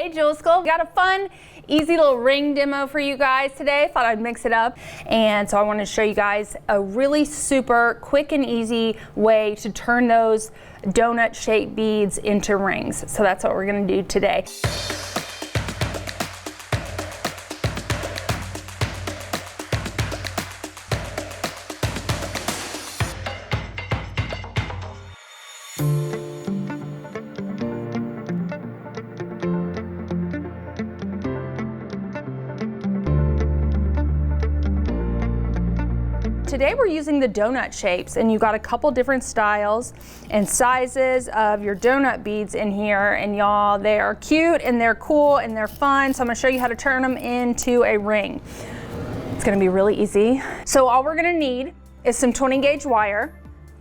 Hey Jewel School, got a fun, easy little ring demo for you guys today. Thought I'd mix it up, and so I wanted to show you guys a really super quick and easy way to turn those donut shaped beads into rings. So that's what we're gonna do today. Today we're using the donut shapes, and you've got a couple different styles and sizes of your donut beads in here, and y'all, they are cute and they're cool and they're fun. So I'm gonna show you how to turn them into a ring. It's gonna be really easy. So all we're gonna need is some 20 gauge wire,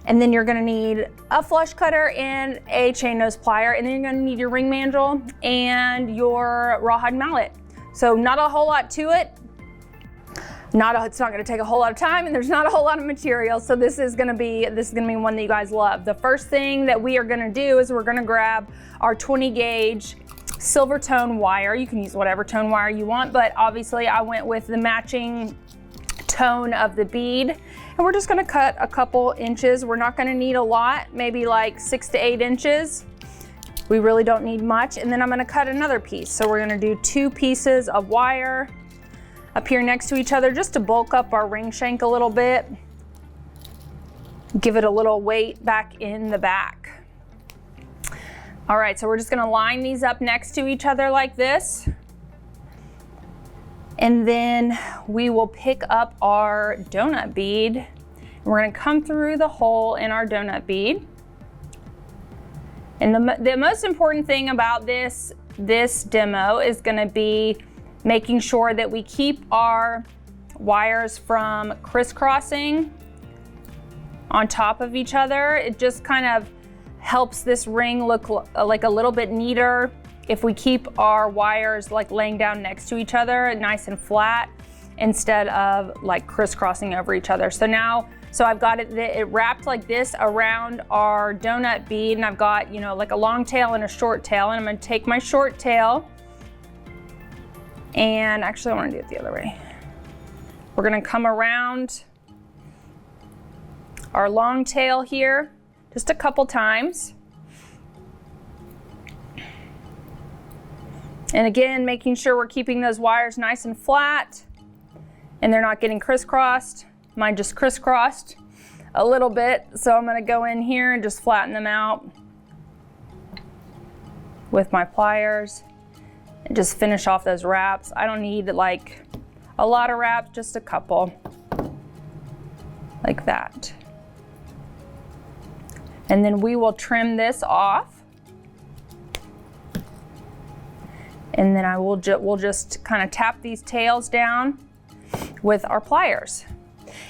and then you're gonna need a flush cutter and a chain nose plier, and then you're gonna need your ring mandrel and your rawhide mallet. So not a whole lot to it. It's not gonna take a whole lot of time, and there's not a whole lot of material, so this is gonna be one that you guys love. The first thing that we are gonna do is we're gonna grab our 20 gauge silver tone wire. You can use whatever tone wire you want, but obviously I went with the matching tone of the bead, and we're just gonna cut a couple inches. We're not gonna need a lot, maybe like 6 to 8 inches. We really don't need much. And then I'm gonna cut another piece. So we're gonna do 2 pieces of wire up here next to each other, just to bulk up our ring shank a little bit. Give it a little weight back in the back. All right, so we're just gonna line these up next to each other like this. And then we will pick up our donut bead. We're gonna come through the hole in our donut bead. And the most important thing about this demo is gonna be making sure that we keep our wires from crisscrossing on top of each other. It just kind of helps this ring look like a little bit neater if we keep our wires like laying down next to each other, nice and flat, instead of like crisscrossing over each other. So I've got it wrapped like this around our donut bead, and I've got, you know, like a long tail and a short tail, and I'm gonna take my short tail. And actually I want to do it the other way. We're going to come around our long tail here just a couple times. And again, making sure we're keeping those wires nice and flat and they're not getting crisscrossed. Mine just crisscrossed a little bit, so I'm going to go in here and just flatten them out with my pliers. And just finish off those wraps. I don't need like a lot of wraps, just a couple, like that. And then we will trim this off. And then we'll just kind of tap these tails down with our pliers.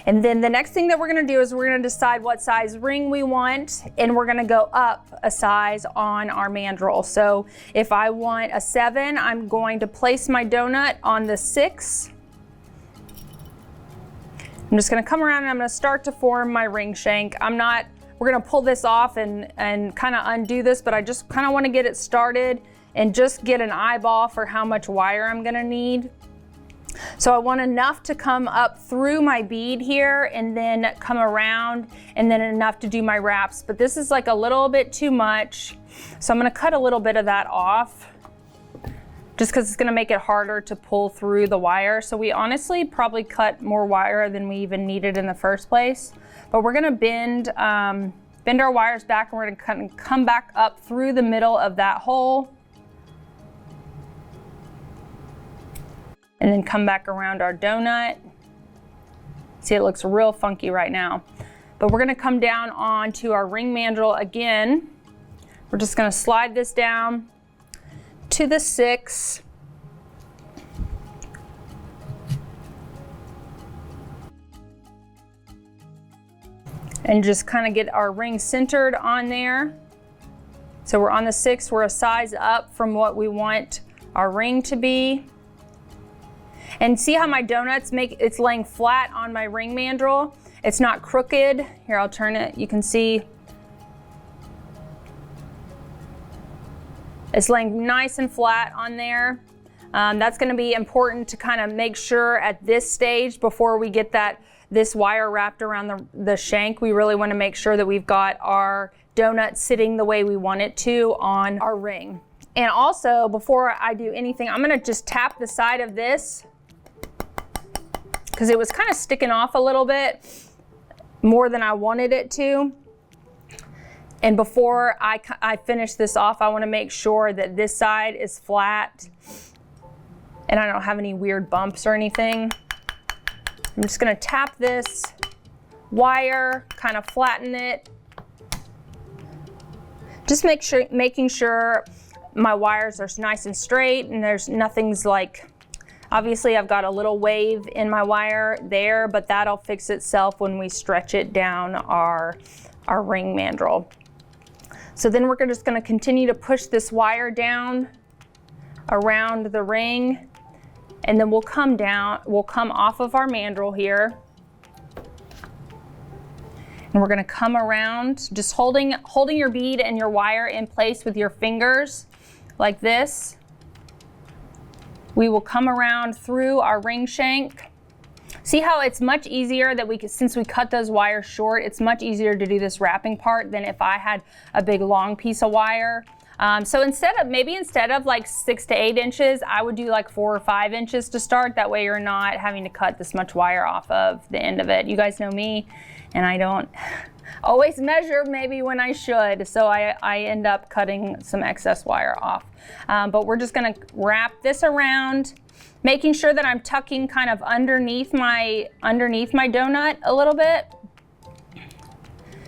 And then the next thing that we're gonna do is we're gonna decide what size ring we want, and we're gonna go up a size on our mandrel. So if I want a 7, I'm going to place my donut on the 6. I'm just gonna come around and I'm gonna start to form my ring shank. We're gonna pull this off and kind of undo this, but I just kind of wanna get it started and just get an eyeball for how much wire I'm gonna need. So I want enough to come up through my bead here and then come around, and then enough to do my wraps. But this is like a little bit too much. So I'm gonna cut a little bit of that off just because it's gonna make it harder to pull through the wire. So we honestly probably cut more wire than we even needed in the first place. But we're gonna bend our wires back, and we're gonna come back up through the middle of that hole. And then come back around our donut. See, it looks real funky right now. But we're gonna come down onto our ring mandrel again. We're just gonna slide this down to the 6. And just kind of get our ring centered on there. So we're on the 6, we're a size up from what we want our ring to be. And see how my donuts it's laying flat on my ring mandrel. It's not crooked. Here, I'll turn it. You can see It's laying nice and flat on there. That's going to be important to kind of make sure at this stage before we get this wire wrapped around the shank. We really want to make sure that we've got our donut sitting the way we want it to on our ring. And also, before I do anything, I'm going to just tap the side of this because it was kind of sticking off a little bit more than I wanted it to. And before I finish this off, I want to make sure that this side is flat and I don't have any weird bumps or anything. I'm just going to tap this wire, kind of flatten it. Just making sure my wires are nice and straight and there's nothing's like, obviously I've got a little wave in my wire there, but that'll fix itself when we stretch it down our ring mandrel. So then we're just going to continue to push this wire down around the ring, and then we'll come off of our mandrel here. And we're going to come around, just holding your bead and your wire in place with your fingers like this. We will come around through our ring shank. See how it's much easier that since we cut those wires short, it's much easier to do this wrapping part than if I had a big long piece of wire. So instead of like 6 to 8 inches, I would do like 4 or 5 inches to start. That way you're not having to cut this much wire off of the end of it. You guys know me, and I don't always measure maybe when I should, so I end up cutting some excess wire off. But we're just gonna wrap this around, making sure that I'm tucking kind of underneath my donut a little bit.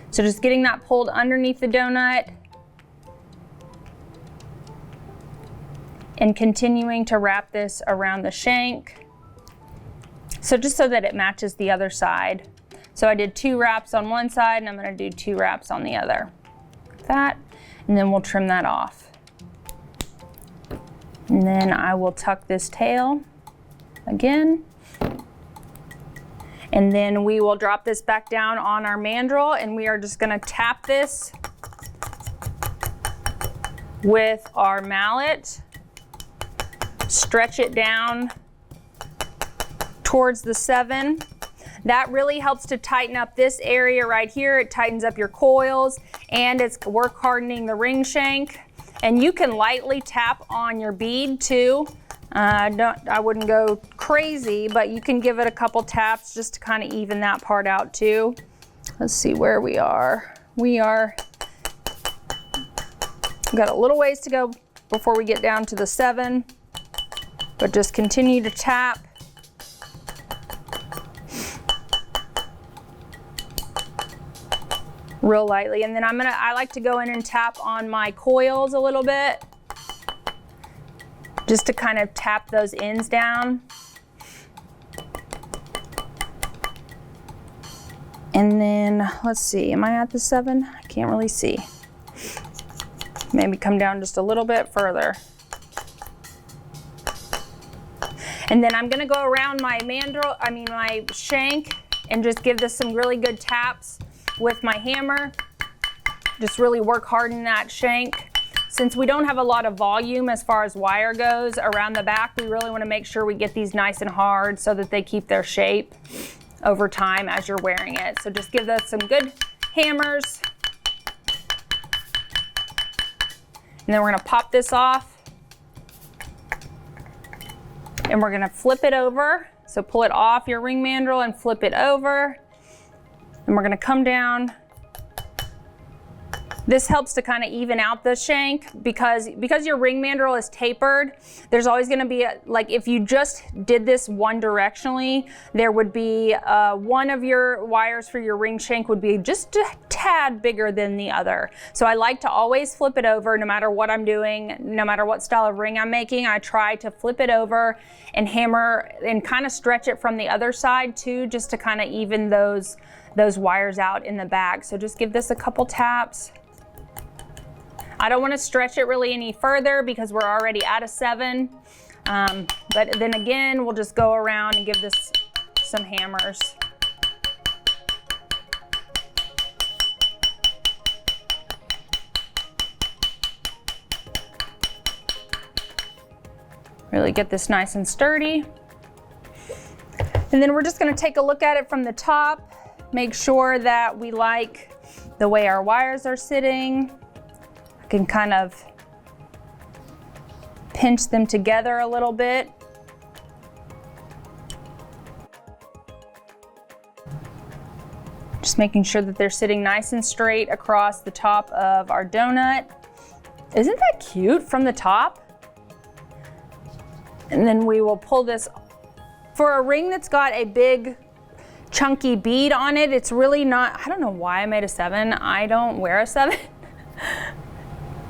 So just getting that pulled underneath the donut and continuing to wrap this around the shank. So just so that it matches the other side. So I did 2 wraps on one side and I'm gonna do 2 wraps on the other. Like that, and then we'll trim that off. And then I will tuck this tail again. And then we will drop this back down on our mandrel, and we are just gonna tap this with our mallet, stretch it down towards the 7. That really helps to tighten up this area right here. It tightens up your coils and it's work hardening the ring shank. And you can lightly tap on your bead too. I wouldn't go crazy, but you can give it a couple taps just to kind of even that part out too. Let's see where we are. We've got a little ways to go before we get down to the 7, but just continue to tap. Real lightly, and then I like to go in and tap on my coils a little bit just to kind of tap those ends down. And then let's see, am I at the 7? I can't really see. Maybe come down just a little bit further. And then I'm gonna go around my my shank and just give this some really good taps with my hammer. Just really work harden that shank. Since we don't have a lot of volume as far as wire goes around the back, we really want to make sure we get these nice and hard so that they keep their shape over time as you're wearing it. So just give those some good hammers. And then we're going to pop this off. And we're going to flip it over. So pull it off your ring mandrel and flip it over. And we're going to come down. This helps to kind of even out the shank because your ring mandrel is tapered. There's always going to be like if you just did this one directionally, there would be one of your wires for your ring shank would be just a tad bigger than the other. So I like to always flip it over no matter what I'm doing, no matter what style of ring I'm making. I try to flip it over and hammer and kind of stretch it from the other side too, just to kind of even those wires out in the back. So just give this a couple taps. I don't want to stretch it really any further because we're already at a 7. But then again, we'll just go around and give this some hammers. Really get this nice and sturdy. And then we're just gonna take a look at it from the top, make sure that we like the way our wires are sitting. I can kind of pinch them together a little bit. Just making sure that they're sitting nice and straight across the top of our donut. Isn't that cute from the top? And then we will pull this. For a ring that's got a big chunky bead on it, it's really not, I don't know why I made a 7. I don't wear a 7.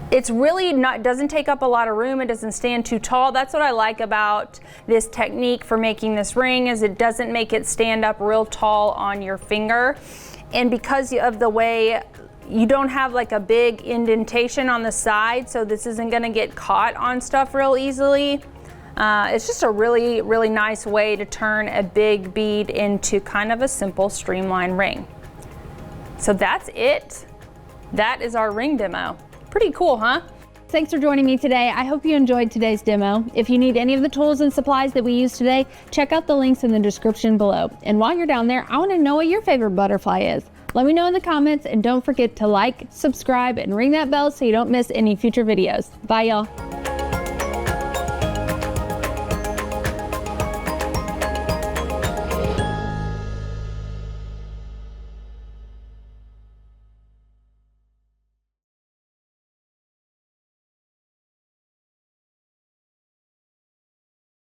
It's really not, doesn't take up a lot of room. It doesn't stand too tall. That's what I like about this technique for making this ring, is it doesn't make it stand up real tall on your finger. And because of the way you don't have like a big indentation on the side, so this isn't gonna get caught on stuff real easily. It's just a really, really nice way to turn a big bead into kind of a simple streamlined ring. So that's it. That is our ring demo. Pretty cool, huh? Thanks for joining me today. I hope you enjoyed today's demo. If you need any of the tools and supplies that we used today, check out the links in the description below. And while you're down there, I want to know what your favorite butterfly is. Let me know in the comments, and don't forget to like, subscribe, and ring that bell so you don't miss any future videos. Bye, y'all.